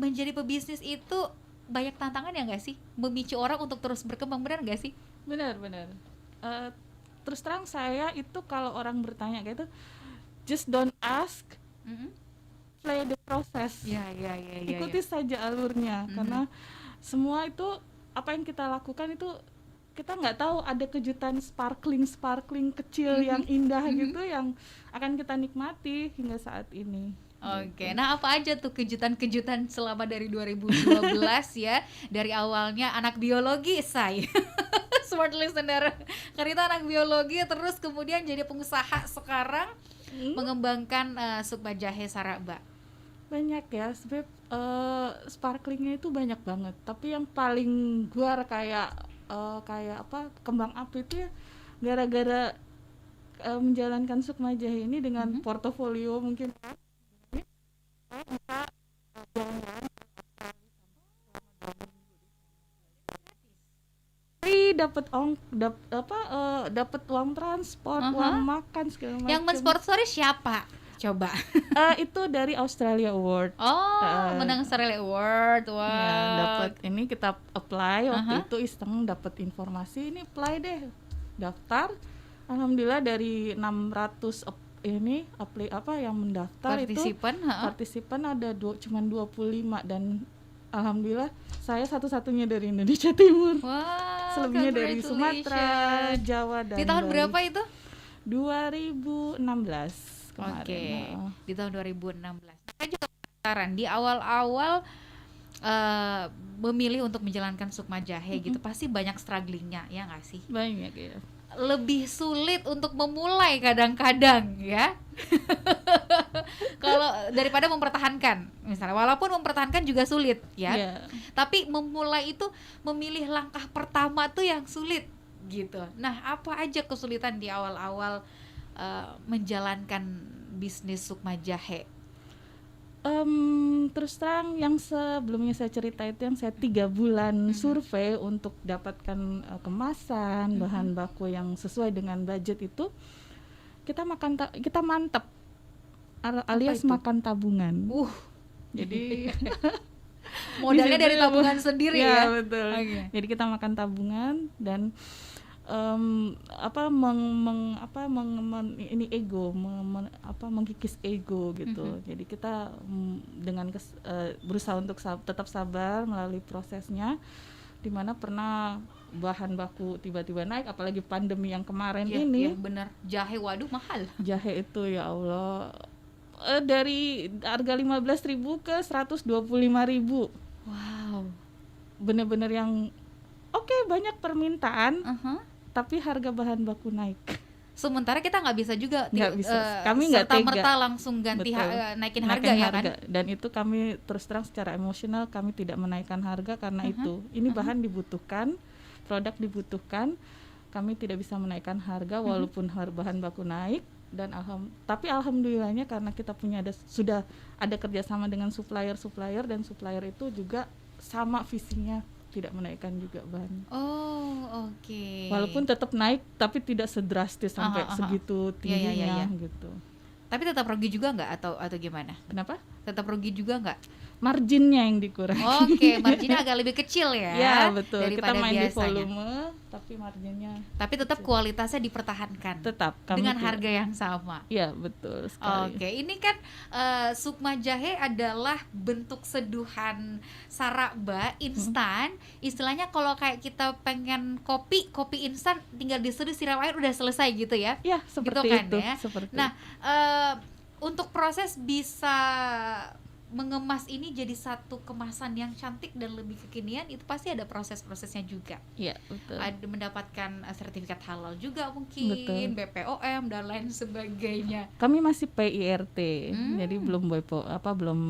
menjadi pebisnis itu banyak tantangan ya nggak sih? Memicu orang untuk terus berkembang, benar nggak sih? Benar. Terus terang saya itu kalau orang bertanya kayak itu, just don't ask, Mm-mm. play the process. Ya. Ikuti saja alurnya, karena semua itu apa yang kita lakukan itu kita nggak tahu ada kejutan sparkling kecil yang indah gitu yang akan kita nikmati hingga saat ini. Oke, nah apa aja tuh kejutan-kejutan selama dari 2012 ya? Dari awalnya anak biologi, say. Smart listener. Karena anak biologi terus kemudian jadi pengusaha sekarang mengembangkan Sukma Jahe Saraba. Banyak ya, sebab sparklingnya itu banyak banget. Tapi yang paling guar kayak apa kembang api itu ya gara-gara menjalankan Sukma Jahe ini dengan portofolio mungkin bisa dapat dapat uang transport, uang makan segala macam. Yang mensponsori siapa? Coba. Itu dari Australia Award. Menang Australia Award. Wow. Ya, dapat ini kita apply waktu itu iseng dapat informasi ini apply deh. Daftar. Alhamdulillah dari 600 ini yang mendaftar partisipan ada cuman 25 dan alhamdulillah saya satu-satunya dari Indonesia Timur. Wow, selebihnya dari Sumatera, Jawa dan di tahun Bali. Berapa itu? 2016 kemarin. Oke. Di tahun 2016. Saya juga penasaran di awal-awal memilih untuk menjalankan Sukma Jahe gitu pasti banyak strugglingnya ya nggak sih? Banyak ya. Lebih sulit untuk memulai kadang-kadang ya. Kalau daripada mempertahankan misalnya, walaupun mempertahankan juga sulit ya. Tapi memulai itu memilih langkah pertama tuh yang sulit gitu. Nah, apa aja kesulitan di awal-awal menjalankan bisnis Sukma Jahe? Terus terang yang sebelumnya saya cerita itu yang saya 3 bulan survei untuk dapatkan kemasan bahan baku yang sesuai dengan budget itu kita mantap alias makan tabungan. Jadi modalnya dari tabungan sendiri ya. Betul. Okay. Jadi kita makan tabungan dan mengkikis ego gitu. Jadi kita dengan berusaha untuk tetap sabar melalui prosesnya, dimana pernah bahan baku tiba-tiba naik, apalagi pandemi yang kemarin ini. Iya benar, jahe waduh mahal. Jahe itu ya Allah dari harga 15.000 ke 125.000. Wow. Bener-bener yang banyak permintaan. Tapi harga bahan baku naik. Sementara kita nggak bisa juga, kami nggak serta-merta langsung ganti naikin harga ya kan? Dan itu kami terus terang secara emosional kami tidak menaikkan harga karena itu. Ini bahan dibutuhkan, produk dibutuhkan, kami tidak bisa menaikkan harga walaupun bahan baku naik. Dan tapi alhamdulillahnya karena kita sudah ada kerjasama dengan supplier dan supplier itu juga sama visinya, tidak menaikkan juga bahan. Oke. Walaupun tetap naik tapi tidak sedrastis sampai segitu tingginya gitu. Tapi tetap rugi juga nggak atau gimana? Kenapa? Tetap rugi juga nggak? Marginnya yang dikurangi. Oke, marginnya agak lebih kecil ya. Ya betul. Daripada kita main biasanya. Di volume, tapi marginnya. Tapi tetap kecil. Kualitasnya dipertahankan. Tetap. Dengan harga yang sama. Ya betul sekali. Oke, ini kan Sukma Jahe adalah bentuk seduhan Saraba instan. Istilahnya kalau kayak kita pengen kopi instan, tinggal diseduh siram air udah selesai gitu ya? Ya seperti gitu kan, itu. Ya? Nah, untuk proses bisa mengemas ini jadi satu kemasan yang cantik dan lebih kekinian, itu pasti ada proses-prosesnya juga. Iya, betul. Ada mendapatkan sertifikat halal juga mungkin, betul. BPOM dan lain sebagainya. Kami masih PIRT, jadi belum belum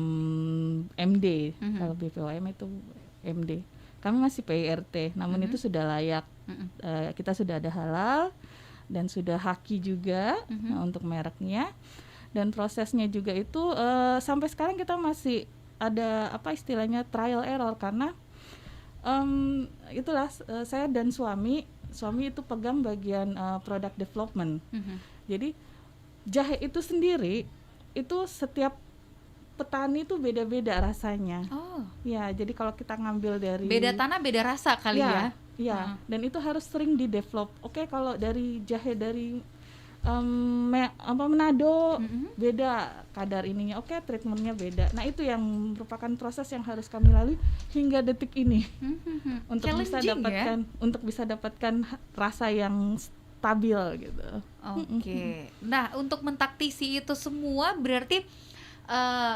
MD. Kalau BPOM itu MD. Kami masih PIRT, namun itu sudah layak. Kita sudah ada halal dan sudah haki juga untuk mereknya. Dan prosesnya juga itu sampai sekarang kita masih ada istilahnya trial error karena itulah saya dan suami itu pegang bagian product development. Jadi jahe itu sendiri itu setiap petani tuh beda-beda rasanya. Oh, Ya, jadi kalau kita ngambil dari beda tanah beda rasa kali ya. Ya, dan itu harus sering di develop. Oke, kalau dari jahe dari Manado beda kadar ininya, oke, treatmentnya beda. Nah, itu yang merupakan proses yang harus kami lalui hingga detik ini untuk bisa dapatkan untuk bisa dapatkan rasa yang stabil gitu. Oke. Nah, untuk mentaktisi itu semua berarti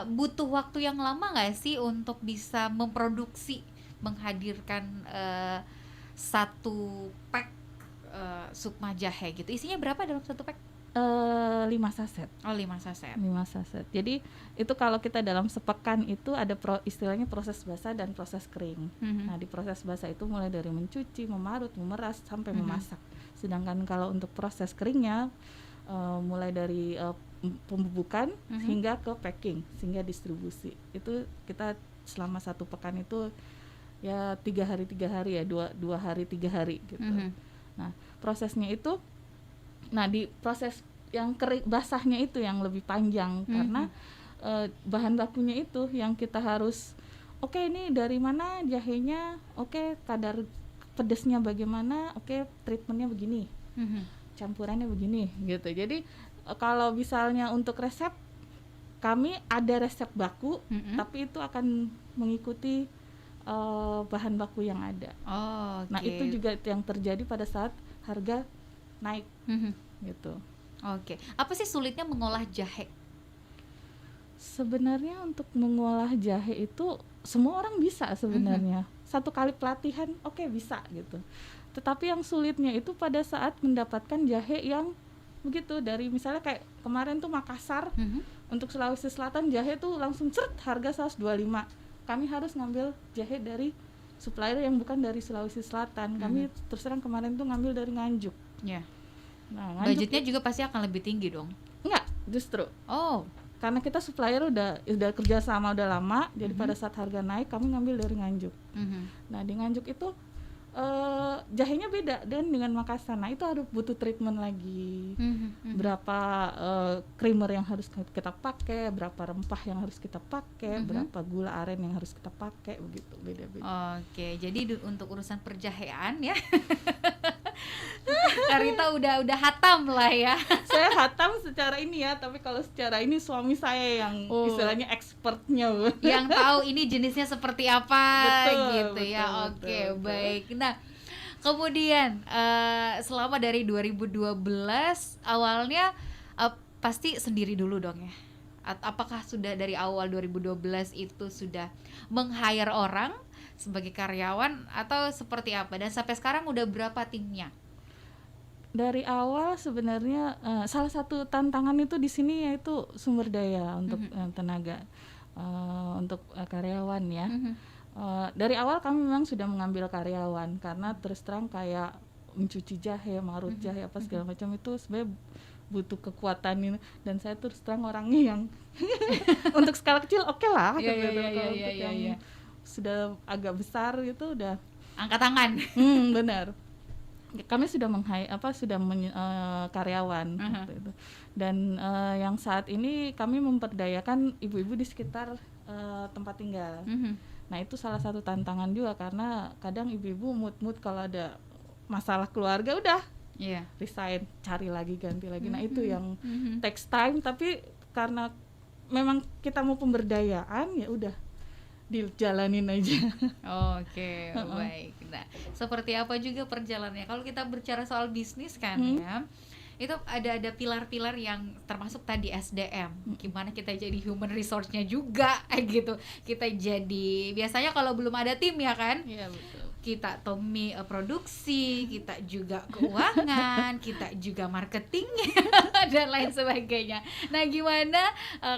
butuh waktu yang lama nggak sih untuk bisa memproduksi, menghadirkan satu pack sukma jahe gitu. Isinya berapa dalam satu pack? 5 saset. Oh, 5 saset. 5 saset. Jadi itu kalau kita dalam sepekan itu ada istilahnya proses basah dan proses kering. Nah, di proses basah itu mulai dari mencuci, memarut, memeras sampai memasak. Sedangkan kalau untuk proses keringnya mulai dari pembubukan hingga ke packing, sehingga distribusi. Itu kita selama satu pekan itu ya 3 hari ya, 2 hari 3 hari gitu. Nah, prosesnya itu, di proses yang basahnya itu yang lebih panjang karena bahan bakunya itu yang kita harus ini dari mana jahenya, kadar pedesnya bagaimana, treatmentnya begini, campurannya begini gitu. Jadi kalau misalnya untuk resep, kami ada resep baku, tapi itu akan mengikuti bahan baku yang ada. Nah, itu juga yang terjadi pada saat harga naik gitu. Apa sih sulitnya mengolah jahe? Sebenarnya untuk mengolah jahe itu semua orang bisa sebenarnya. Satu kali pelatihan bisa gitu. Tetapi yang sulitnya itu pada saat mendapatkan jahe yang begitu, dari misalnya kayak kemarin tuh Makassar, untuk Sulawesi Selatan jahe tuh langsung harga 125. Kami harus ngambil jahe dari supplier yang bukan dari Sulawesi Selatan. Kami terus terang kemarin tuh ngambil dari Nganjuk. Nah, budgetnya juga pasti akan lebih tinggi dong? Enggak, justru. Karena kita supplier udah kerja sama udah lama, jadi pada saat harga naik kami ngambil dari Nganjuk. Nah, di Nganjuk itu jahenya beda dengan Makassar. Nah, itu harus butuh treatment lagi. Berapa creamer yang harus kita pakai, berapa rempah yang harus kita pakai, berapa gula aren yang harus kita pakai, begitu, beda-beda. Jadi untuk urusan perjahean ya Karita udah hatam lah ya. Saya hatam secara ini ya, tapi kalau secara ini suami saya yang istilahnya expertnya, yang tahu ini jenisnya seperti apa. Betul, ya. Betul. Baik. Nah, kemudian selama dari 2012 awalnya pasti sendiri dulu dong ya. Apakah sudah dari awal 2012 itu sudah meng-hire orang sebagai karyawan atau seperti apa, dan sampai sekarang udah berapa timnya? Dari awal sebenarnya salah satu tantangan itu di sini yaitu sumber daya untuk tenaga, untuk karyawan ya. Dari awal kami memang sudah mengambil karyawan karena terus terang kayak mencuci jahe, marut jahe apa segala macam itu sebenarnya butuh kekuatan ini, dan saya terus terang orangnya yang untuk skala kecil lah, yang sudah agak besar gitu udah angkat tangan. Benar. Kami sudah karyawan gitu. Dan yang saat ini kami memperdayakan ibu-ibu di sekitar tempat tinggal. Nah, itu salah satu tantangan juga karena kadang ibu-ibu mood kalau ada masalah keluarga udah resign, cari lagi, ganti lagi. Nah, itu yang takes time, tapi karena memang kita mau pemberdayaan ya udah dijalanin aja. Baik. Nah, seperti apa juga perjalanannya? Kalau kita bicara soal bisnis kan ya, itu ada pilar-pilar yang termasuk tadi SDM. Gimana kita jadi human resource-nya juga gitu. Kita jadi, biasanya kalau belum ada tim ya kan? Iya, betul. Kita Tommy produksi, kita juga keuangan, kita juga marketing dan lain sebagainya. Nah, gimana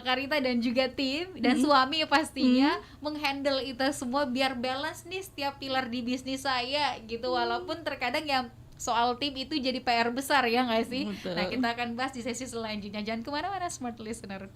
Karita dan juga tim dan suami pastinya menghandle itu semua biar balance nih setiap pilar di bisnis saya gitu, walaupun terkadang yang soal tim itu jadi PR besar ya nggak sih? Betul. Nah, kita akan bahas di sesi selanjutnya. Jangan kemana-mana, Smart Listener.